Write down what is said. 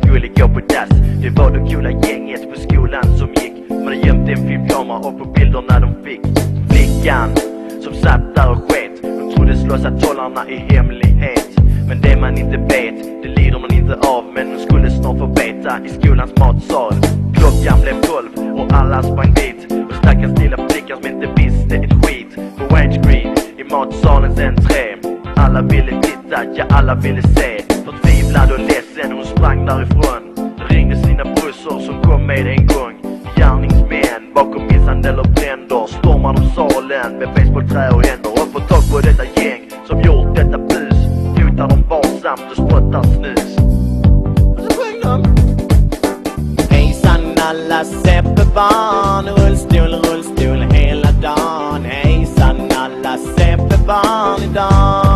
skulle gå på dass. Det var det coola gänget på skolan som gick. Man hade gömt en filmkamera och på bilderna de fick. Flickan som satt där och sket, hon trodde slåsa tollarna i hemlighet. Men det man inte vet, det lider man inte av. Men hon skulle snart få veta i skolans matsal. Klockan blev 12 och alla sprang dit. Och stackars lilla flickan som inte visste ett skit. På widescreen i matsalens entré. Alla ville titta, ja alla ville se. Förtvivlad och ledsen, hon sprang därifrån. Ringde sina brussor som kom med en gång. Gärningsmän bakom misshandel och bränder stormar de salen med basebollträ och händer. Och får tag på detta gäng som gjort detta bus. Hotar dem varsamt och spottar snus. Och så sjöng de: hejsan alla Seppebarn, rullstol, rullstol hela dagen. Hejsan alla Seppebarn idag.